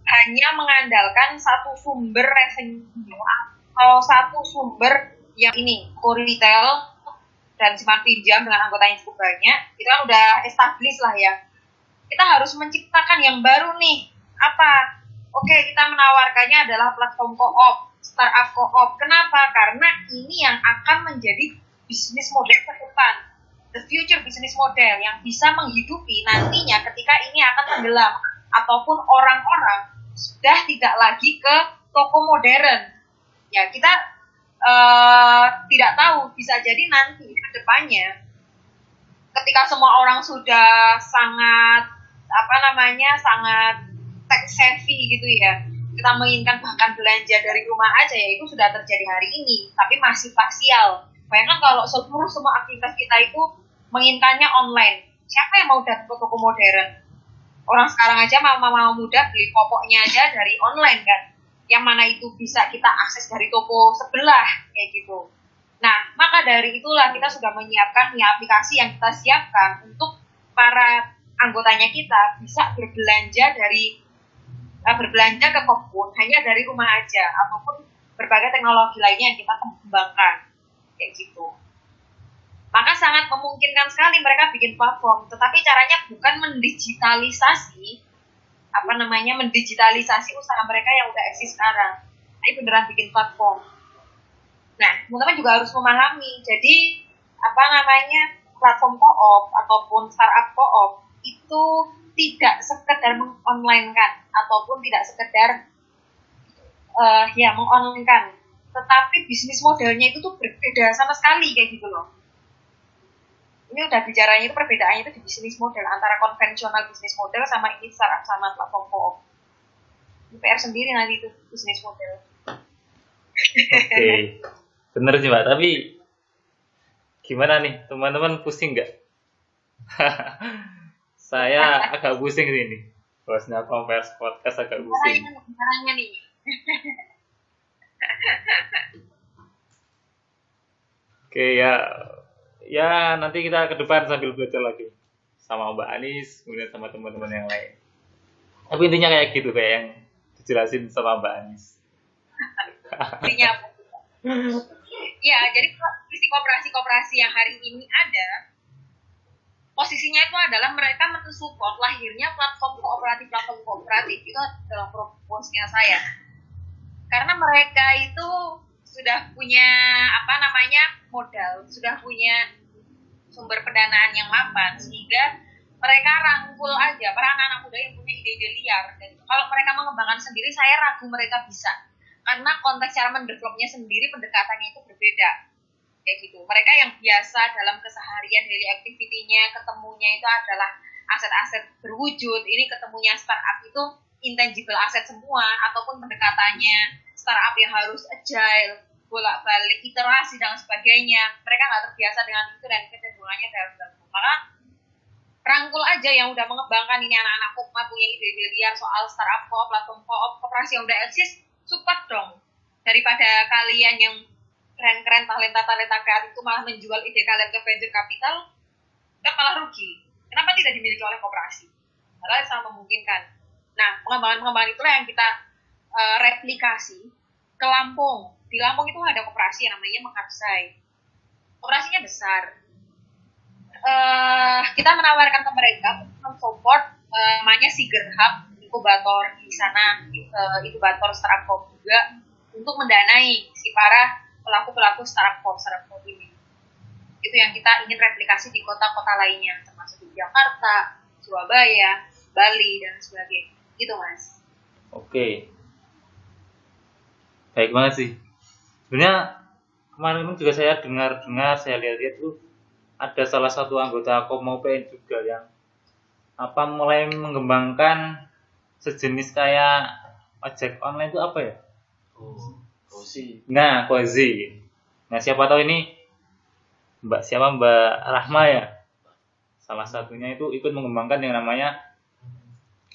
hanya mengandalkan satu sumber revenue atau satu sumber yang ini retail dan simpan pinjam dengan anggota yang cukup banyak. Kita kan udah establish lah ya. Kita harus menciptakan yang baru nih. Apa? Oke, kita menawarkannya adalah platform koop, startup koop. Kenapa? Karena ini yang akan menjadi bisnis model ke depan, the future business model yang bisa menghidupi nantinya ketika ini akan tenggelam ataupun orang-orang sudah tidak lagi ke toko modern. Ya, kita tidak tahu, bisa jadi nanti ke depannya ketika semua orang sudah sangat sangat tech savvy gitu ya, kita menginginkan bahkan belanja dari rumah aja ya itu sudah terjadi hari ini, tapi masih parsial. Bayangkan kalau semua aktivitas kita itu menginginkannya online, siapa yang mau datang ke toko modern? Orang sekarang aja mama muda beli popoknya aja dari online kan, yang mana itu bisa kita akses dari toko sebelah kayak gitu. Nah, maka dari itulah kita sudah menyiapkan aplikasi yang kita siapkan untuk para anggotanya kita bisa berbelanja ke Kopun hanya dari rumah aja ataupun berbagai teknologi lainnya yang kita kembangkan kayak gitu. Maka sangat memungkinkan sekali mereka bikin platform, tetapi caranya bukan mendigitalisasi usaha mereka yang udah eksis sekarang. Tapi beneran bikin platform. Nah, teman-teman juga harus memahami. Jadi, platform koop ataupun startup koop itu tidak sekedar mengonline-kan ataupun tidak sekedar mengonline-kan, tetapi bisnis modelnya itu tuh berbeda sama sekali kayak gitu loh. Ini udah bicaranya itu perbedaannya itu di bisnis model antara konvensional bisnis model sama ini startup sama platform koop. Ini PR sendiri nanti itu bisnis model. Oke, bener sih Mbak. Tapi gimana nih teman-teman, pusing nggak? Saya agak pusing sih ini. Bosnya Converse Podcast agak pusing. Caranya nih. Oke ya nanti kita ke depan sambil belajar lagi sama Mbak Anis, kemudian sama teman-teman yang lain. Tapi intinya kayak gitu, kayak yang dijelasin sama Mbak Anis. Intinya apa? Ya, jadi koperasi-koperasi yang hari ini ada, posisinya itu adalah mereka mensupport lahirnya platform kooperatif itu adalah proposnya saya. Karena mereka itu sudah punya modal, sudah punya sumber pendanaan yang mapan, sehingga mereka rangkul aja para anak-anak muda yang punya ide-ide liar. Dan kalau mereka mengembangkan sendiri, saya ragu mereka bisa. karena konteks cara mendevelopnya sendiri, pendekatannya itu berbeda. Kayak gitu. Mereka yang biasa dalam keseharian daily activity-nya ketemunya itu adalah aset-aset berwujud, ini ketemunya startup itu intangible aset semua, ataupun pendekatannya startup yang harus agile, bolak-balik, iterasi dan sebagainya. Mereka nggak terbiasa dengan itu dan kecenderungannya dalam. Maka rangkul aja yang udah mengembangkan ini anak-anak Kokma punya ide-ide liar soal startup co-op, platform co-op, koperasi yang udah eksis, support dong. Daripada kalian yang keren-keren talenta-talenta kreatif itu malah menjual ide kalian ke venture capital, kan malah rugi. Kenapa tidak dimiliki oleh koperasi? Padahal sangat memungkinkan. Nah, pengembangan-pengembangan itulah yang kita replikasi ke Lampung. Di Lampung itu ada koperasi yang namanya Mekarsai. Koperasinya besar. Kita menawarkan ke mereka untuk support namanya Siger Hub, inkubator di sana, inkubator startup juga, untuk mendanai si para pelaku-pelaku startup ini. Itu yang kita ingin replikasi di kota-kota lainnya, termasuk di Jakarta, Surabaya, Bali, dan sebagainya. Gitu, Mas. Oke. Baik banget sih. Sebenarnya kemarin juga saya dengar, saya lihat-lihat tuh ada salah satu anggota Kokma UPN juga yang mulai mengembangkan sejenis kayak ojek online itu apa ya? Kozi. Nah, Kozi. Nah, siapa tahu ini Mbak Rahma ya. Salah satunya itu ikut mengembangkan yang namanya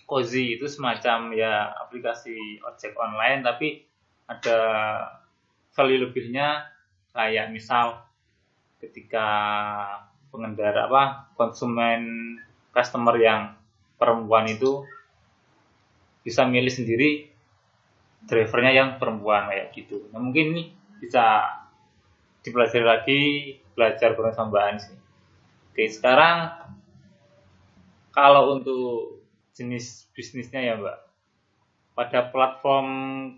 Kozi. Itu semacam ya aplikasi ojek online tapi ada value lebihnya, kayak misal ketika pengendara konsumen customer yang perempuan itu bisa milih sendiri drivernya yang perempuan kayak gitu. Nah, mungkin ini bisa dipelajari lagi, belajar bareng sama Mbak Ani sih. Oke, sekarang kalau untuk jenis bisnisnya ya Mbak, pada platform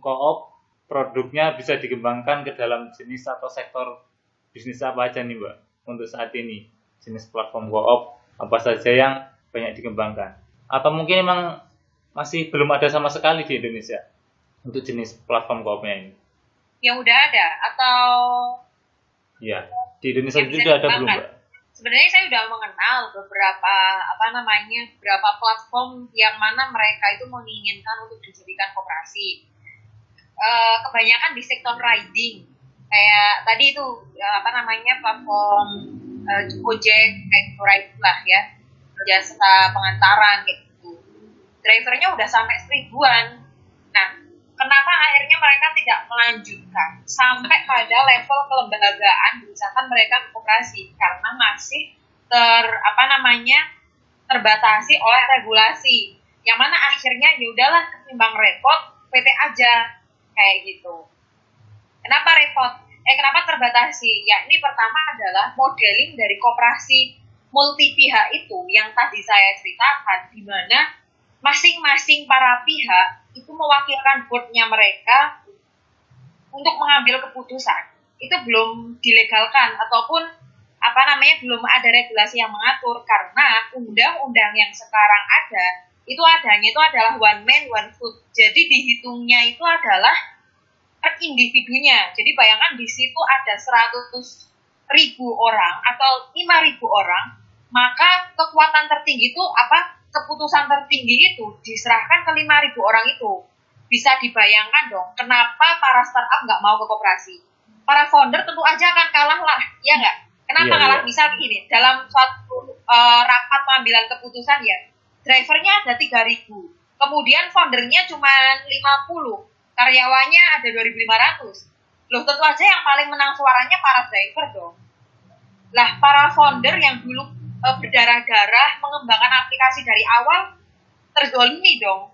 co-op produknya bisa dikembangkan ke dalam jenis atau sektor bisnis apa aja nih Mbak untuk saat ini? Jenis platform co-op apa saja yang banyak dikembangkan? Atau mungkin emang masih belum ada sama sekali di Indonesia untuk jenis platform co-opnya ini? Yang udah ada atau ya di Indonesia juga ada belum Mbak? Sebenarnya saya udah mengenal beberapa beberapa platform yang mana mereka itu menginginkan untuk dijadikan koperasi. Kebanyakan di sektor riding, kayak tadi itu platform Gojek, kayak gitu ride lah ya, jasa pengantaran kayak gitu. Drivernya udah sampai 1000-an. Nah, kenapa akhirnya mereka tidak melanjutkan sampai pada level kelembagaan misalkan mereka koperasi? Karena masih terbatasi oleh regulasi, yang mana akhirnya ya udahlah ketimbang repot PT aja kayak gitu. Kenapa repot? Kenapa terbatasi? Ya, ini pertama adalah modeling dari koperasi multi pihak itu yang tadi saya ceritakan, di mana masing-masing para pihak itu mewakilkan board-nya mereka untuk mengambil keputusan. Itu belum dilegalkan ataupun belum ada regulasi yang mengatur, karena undang-undang yang sekarang ada itu adalah one man one food. Jadi dihitungnya itu adalah per individunya. Jadi bayangkan di situ ada 100.000 orang atau 5.000 orang, maka kekuatan tertinggi itu keputusan tertinggi itu diserahkan ke 5.000 orang itu. Bisa dibayangkan dong, kenapa para startup nggak mau ke koperasi? Para founder tentu aja akan kalah lah, ya nggak? Kenapa kalah? Misal begini, dalam suatu rapat pengambilan keputusan ya, drivernya ada 3.000, kemudian foundernya cuma 50, karyawannya ada 2.500. Loh, tentu aja yang paling menang suaranya para driver dong. Lah, para founder yang dulu berdarah-darah mengembangkan aplikasi dari awal terzolimi dong.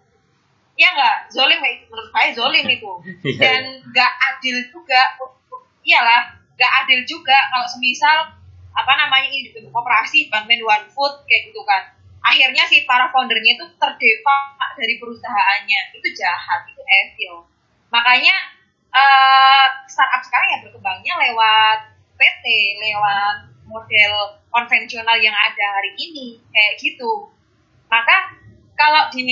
Ya nggak? Zolim, menurut saya zolim itu. Dan nggak adil juga. Iyalah, nggak adil juga kalau semisal ini koperasi one man one food kayak gitu kan. Akhirnya si para foundernya itu terdevak dari perusahaannya. Itu jahat, itu evil. Makanya startup sekarang ya berkembangnya lewat PT, lewat model konvensional yang ada hari ini kayak gitu. Maka kalau di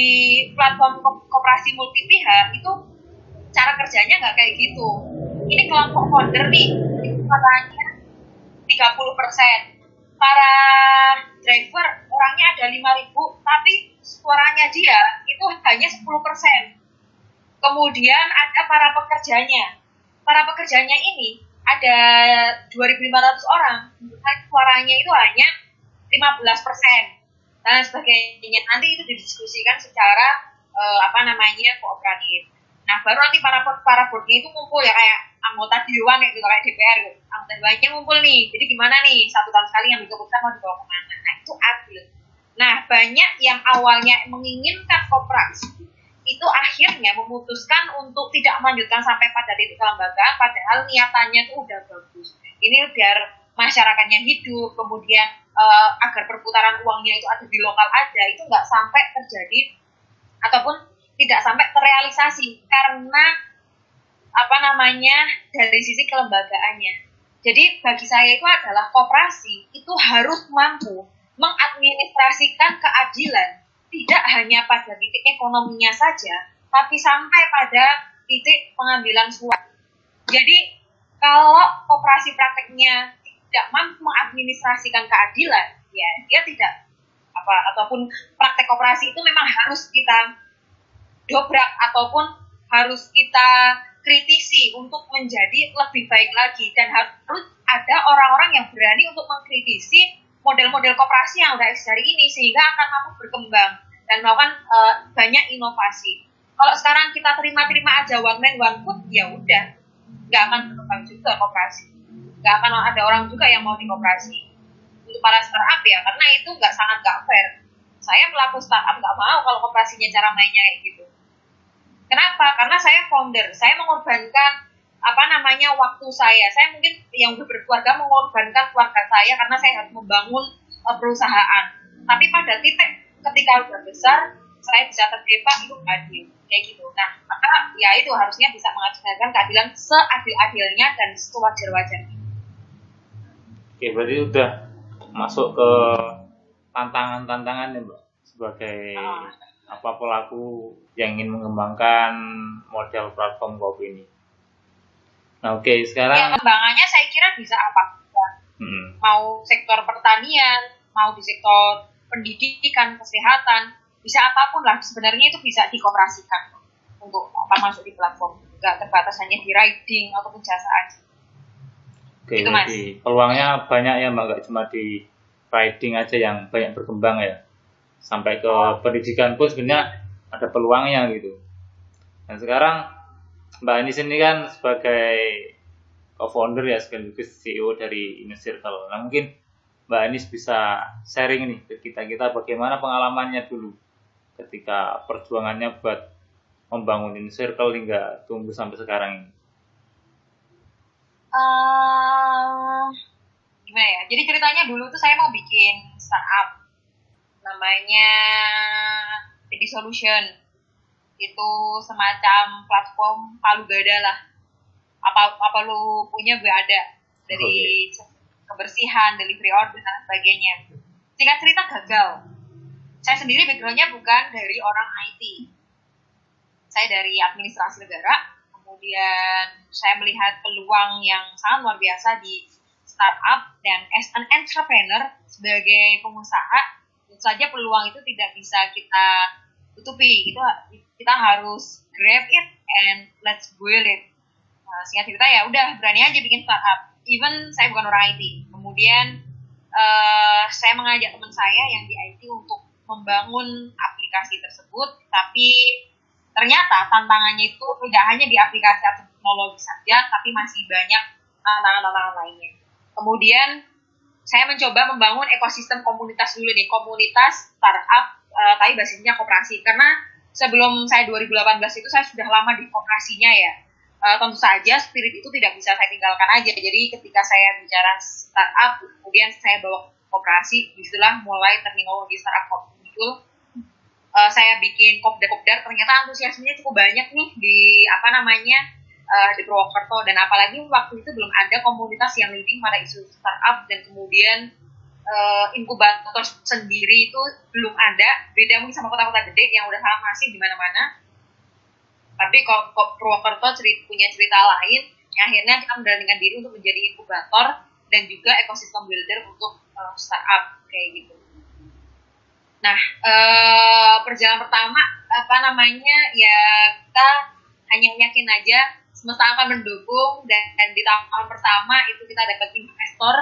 platform koperasi multi pihak itu cara kerjanya nggak kayak gitu. Ini kelompok founder nih, suaranya 30%. Para driver orangnya ada 5.000, tapi suaranya dia itu hanya 10%. Kemudian ada para pekerjanya. Para pekerjanya ini ada 2.500 orang, suaranya itu hanya 15% dan sebagainya. Nanti itu didiskusikan secara kooperatif. Nah, baru nanti para boardnya itu ngumpul ya, kayak anggota dewan kayak gitu, kayak DPR gitu. Anggota dewannya ngumpul nih. Jadi gimana nih, 1 tahun sekali yang keputusan mau dibawa kemana? Nah, itu adil. Nah, banyak yang awalnya menginginkan koperasi itu akhirnya memutuskan untuk tidak melanjutkan sampai pada titik kelembagaan, padahal niatannya itu udah bagus. Ini biar masyarakatnya hidup, kemudian agar perputaran uangnya itu ada di lokal aja, itu nggak sampai terjadi ataupun tidak sampai terrealisasi karena dari sisi kelembagaannya. Jadi bagi saya itu adalah koperasi itu harus mampu mengadministrasikan keadilan, tidak hanya pada titik ekonominya saja, tapi sampai pada titik pengambilan suara. Jadi kalau koperasi prakteknya tidak mampu mengadministrasikan keadilan, ya dia tidak ataupun praktek koperasi itu memang harus kita dobrak ataupun harus kita kritisi untuk menjadi lebih baik lagi, dan harus ada orang-orang yang berani untuk mengkritisi model-model koperasi yang udah eksis hari ini sehingga akan mampu berkembang dan melakukan banyak inovasi. Kalau sekarang kita terima-terima aja one man one food, ya udah nggak akan berkembang juga koperasi, nggak akan ada orang juga yang mau di koperasi. Untuk para startup ya, karena itu sangat nggak fair. Saya pelaku startup nggak mau kalau koperasinya cara mainnya kayak gitu. Kenapa? Karena saya founder, saya mengorbankan waktu saya. Saya mungkin yang udah berkeluarga mengorbankan keluarga saya karena saya harus membangun perusahaan. Tapi pada titik ketika udah besar, saya bisa terjebak itu adil kayak gitu. Nah, maka ya itu harusnya bisa mengajarkan keadilan seadil-adilnya dan sewajar-wajarnya. Oke, berarti udah masuk ke tantangan-tantangan ya, Mbak, sebagai pelaku yang ingin mengembangkan model platform kopi ini. Nah, oke, sekarang ya, pengembangannya saya kira bisa apa? Mau sektor pertanian, mau di sektor pendidikan, kesehatan, bisa apapun lah. Sebenarnya itu bisa dikoperasikan untuk masuk di platform. Nggak terbatas hanya di riding ataupun jasa aja. Oke, itu Mas. Peluangnya banyak ya Mbak, nggak cuma di riding aja yang banyak berkembang ya. Sampai ke pendidikan pun sebenarnya ada peluangnya gitu. Dan sekarang Mbak Anis ini kan sebagai co-founder ya, sekaligus CEO dari Inner Circle. Nah, mungkin Mbak Anis bisa sharing nih ke kita bagaimana pengalamannya dulu ketika perjuangannya buat membangun Inner Circle hingga tumbuh sampai sekarang ini. Gimana ya? Jadi ceritanya dulu tuh saya mau bikin startup namanya PD Solution. Itu semacam platform palu gada lah. Apa lu punya gue ada, dari kebersihan, delivery order dan sebagainya. Singkat cerita gagal. Saya sendiri backgroundnya bukan dari orang IT. Saya dari administrasi negara. Kemudian saya melihat peluang yang sangat luar biasa di startup, dan as an entrepreneur sebagai pengusaha, tentu saja peluang itu tidak bisa kita tutupi. Itu kita harus grab it and let's build it. Singkat cerita ya udah berani aja bikin startup. Even saya bukan orang IT. Kemudian saya mengajak teman saya yang di IT untuk membangun aplikasi tersebut, tapi ternyata tantangannya itu tidak hanya di aplikasi atau teknologi saja, tapi masih banyak tantangan-tantangan lainnya. Kemudian saya mencoba membangun ekosistem komunitas dulu nih, komunitas startup tapi basisnya koperasi. Karena sebelum saya 2018 itu saya sudah lama di koperasinya ya. Tentu saja spirit itu tidak bisa saya tinggalkan aja. Jadi ketika saya bicara startup, kemudian saya bawa koperasi, disitulah mulai terminologi startup muncul. Saya bikin kopdar, ternyata antusiasmenya cukup banyak nih di di Purwokerto, dan apalagi waktu itu belum ada komunitas yang leading pada isu startup, dan kemudian inkubator sendiri itu belum ada. Beda mungkin sama kota-kota gede yang udah sangat masif di mana-mana. Tapi kok Purwokerto punya cerita lain, akhirnya kita menggandingkan diri untuk menjadi inkubator dan juga ekosistem builder untuk startup kayak gitu. Nah, perjalanan pertama ya kita hanya yakin aja semesta akan mendukung, dan di tahun pertama itu kita dapat investor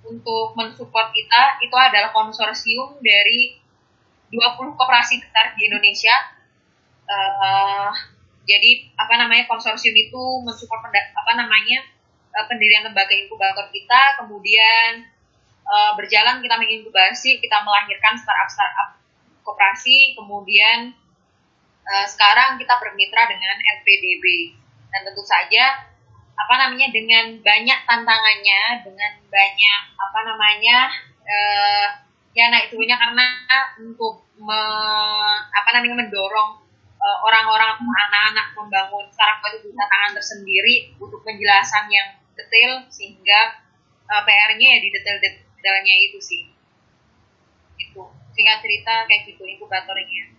untuk mensupport kita. Itu adalah konsorsium dari 20 koperasi besar di Indonesia. Jadi konsorsium itu mensupport pendirian lembaga inkubator kita, kemudian berjalan kita menginkubasi, kita melahirkan startup koperasi, kemudian sekarang kita bermitra dengan LPDB. Dan tentu saja dengan banyak tantangannya, dengan banyak naik turunnya, karena untuk mendorong orang-orang atau anak-anak membangun startup itu butuh tantangan tersendiri, butuh penjelasan yang detail, sehingga PR-nya ya di detail-detailnya itu sih. Itu singkat cerita kayak gitu inkubatornya.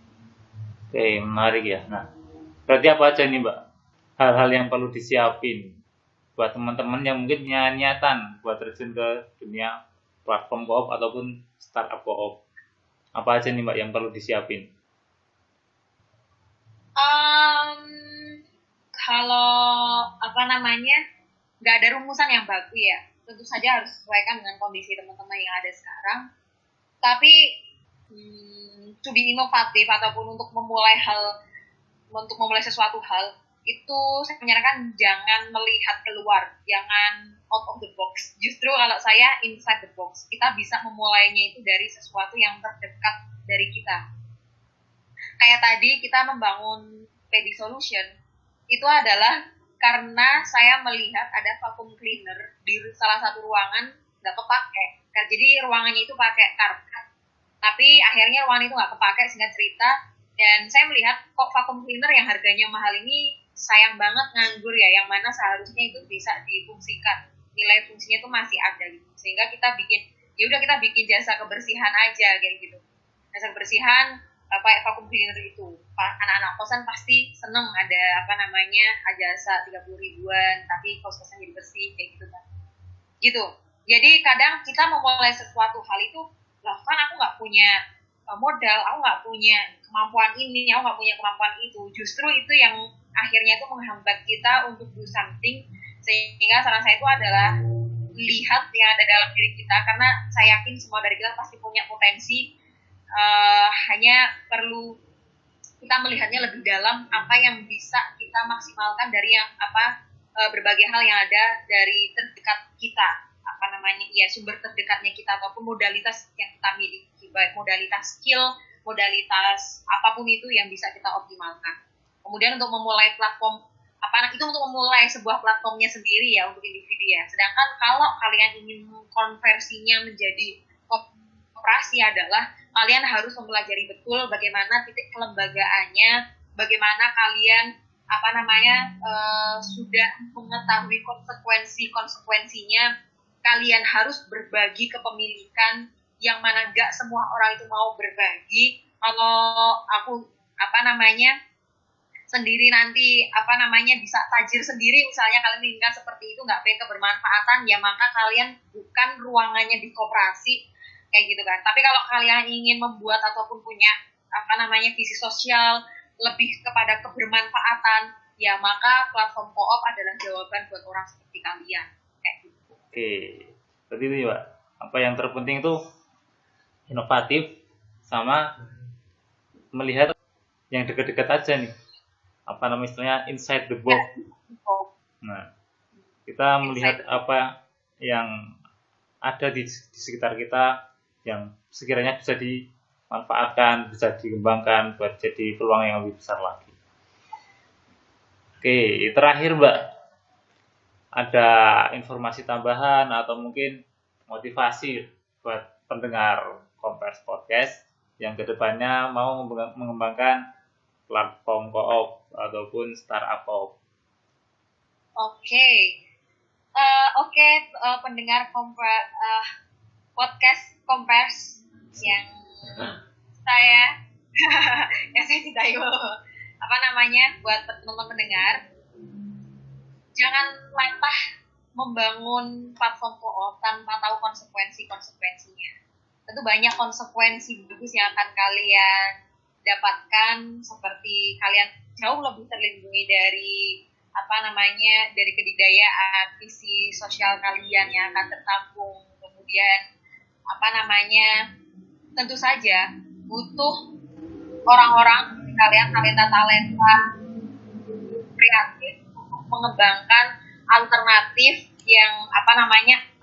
Oke, menarik ya. Nah, berarti apa aja nih Mbak hal-hal yang perlu disiapin buat teman-teman yang mungkin punya niatan buat terjun ke dunia platform co-op ataupun startup co-op? Apa aja nih Mbak yang perlu disiapin? Kalau nggak ada rumusan yang baku ya. Tentu saja harus sesuaikan dengan kondisi teman-teman yang ada sekarang. Tapi to be inovatif ataupun untuk memulai sesuatu hal, itu saya menyarankan jangan melihat keluar, jangan out of the box. Justru kalau saya inside the box. Kita bisa memulainya itu dari sesuatu yang terdekat dari kita. Kayak tadi kita membangun PD Solution, itu adalah karena saya melihat ada vacuum cleaner di salah satu ruangan nggak kepake. Jadi ruangannya itu pakai karpet, tapi akhirnya ruangan itu nggak kepake, singkat cerita. Dan saya melihat kok vacuum cleaner yang harganya mahal ini sayang banget nganggur ya, yang mana seharusnya itu bisa difungsikan, nilai fungsinya itu masih ada gitu. Sehingga kita bikin jasa kebersihan aja kayak gitu. Jasa kebersihan pakai vacuum cleaner itu. Anak-anak kosan pasti seneng ada jasa 30 ribuan tapi kos-kosan jadi bersih kayak gitu kan. Gitu. Jadi kadang kita memulai sesuatu hal itu, lah kan aku nggak punya modal, aku nggak punya kemampuan ini, aku nggak punya kemampuan itu. Justru itu yang akhirnya itu menghambat kita untuk do something. Sehingga saran saya itu adalah lihat yang ada dalam diri kita, karena saya yakin semua dari kita pasti punya potensi, hanya perlu kita melihatnya lebih dalam apa yang bisa kita maksimalkan dari berbagai hal yang ada dari terdekat kita, sumber terdekatnya kita ataupun modalitas yang kita miliki, baik modalitas skill, modalitas apapun itu yang bisa kita optimalkan. Kemudian untuk memulai platform itu untuk memulai sebuah platformnya sendiri ya untuk individu ya. Sedangkan kalau kalian ingin mengkonversinya menjadi koperasi adalah kalian harus mempelajari betul bagaimana titik kelembagaannya, bagaimana kalian sudah mengetahui konsekuensinya. Kalian harus berbagi kepemilikan, yang mana nggak semua orang itu mau berbagi. Kalau aku sendiri nanti bisa tajir sendiri, misalnya kalian inginkan seperti itu, nggak pengen kebermanfaatan, ya maka kalian bukan ruangannya di koperasi kayak gitu kan. Tapi kalau kalian ingin membuat ataupun punya visi sosial lebih kepada kebermanfaatan, ya maka platform co-op adalah jawaban buat orang seperti kalian kayak gitu. Oke, berarti itu Mbak, apa yang terpenting itu inovatif sama melihat yang dekat-dekat aja nih, istilahnya inside the box. Nah, kita melihat apa yang ada di sekitar kita yang sekiranya bisa dimanfaatkan, bisa dikembangkan buat jadi peluang yang lebih besar lagi. Oke, terakhir Mbak, ada informasi tambahan atau mungkin motivasi buat pendengar Kompers Podcast yang kedepannya mau mengembangkan platform co-op ataupun startup co-op? Pendengar podcast Kompers yang saya cintai. buat teman-teman pendengar, jangan latah membangun platform co-op tanpa tahu konsekuensinya. Tentu banyak konsekuensi bagus yang akan kalian dapatkan, seperti kalian jauh lebih terlindungi dari dari kedikdayaan, visi sosial kalian yang akan tertampung. Kemudian tentu saja butuh orang-orang kalian talenta kreatif untuk mengembangkan alternatif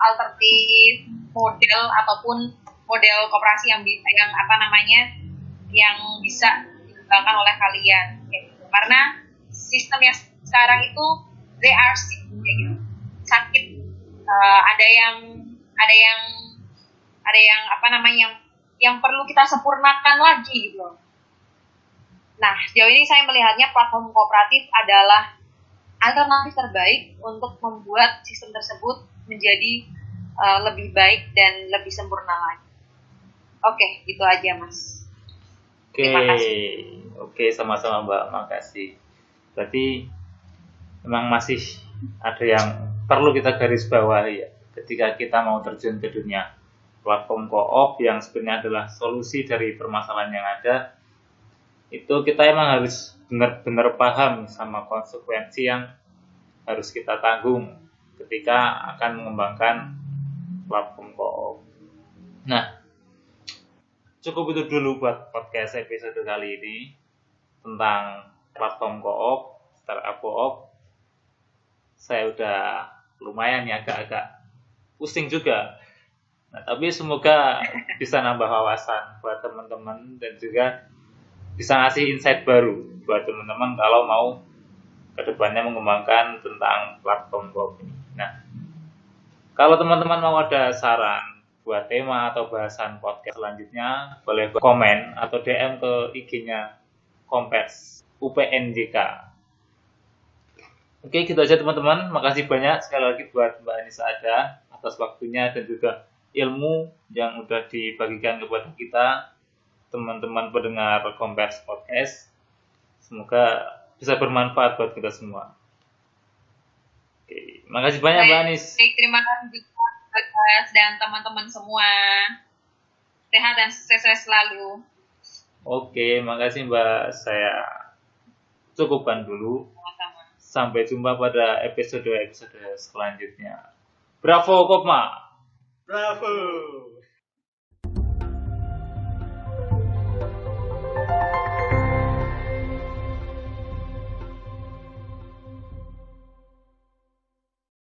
alternatif model ataupun model koperasi yang bisa dikembangkan oleh kalian, kayak gitu. Karena sistem yang sekarang itu they are sick, kayak gitu. Sakit. Ada yang yang perlu kita sempurnakan lagi gitu. Nah, sejauh ini saya melihatnya platform kooperatif adalah alternatif terbaik untuk membuat sistem tersebut menjadi lebih baik dan lebih sempurna lagi. Oke, gitu aja, Mas. Terima kasih. Oke, sama-sama Mbak, makasih. Berarti memang masih ada yang perlu kita garis bawahi ya, ketika kita mau terjun ke dunia platform co-op yang sebenarnya adalah solusi dari permasalahan yang ada. Itu kita emang harus benar-benar paham sama konsekuensi yang harus kita tanggung ketika akan mengembangkan platform co-op. Nah, cukup itu dulu buat podcast episode kali ini tentang platform co-op, startup co-op. Saya udah lumayan ya, agak-agak pusing juga. Nah, tapi semoga bisa nambah wawasan buat teman-teman dan juga bisa ngasih insight baru buat teman-teman kalau mau kedepannya mengembangkan tentang platform co-op ini. Nah, kalau teman-teman mau ada saran buat tema atau bahasan podcast selanjutnya, boleh komen atau DM ke IG-nya Kompers UPNJK. Oke, gitu aja teman-teman. Makasih banyak sekali lagi buat Mbak Anissa Ada atas waktunya dan juga ilmu yang udah dibagikan kepada kita, teman-teman pendengar Kompers Podcast. Semoga bisa bermanfaat buat kita semua. Oke, makasih banyak Mbak Anis. Baik, terima kasih juga Bagas dan teman-teman semua. Sehat dan sukses selalu. Oke, makasih Mbak. Saya cukupkan dulu. Sampai jumpa pada episode selanjutnya. Bravo Kopma. Bravo.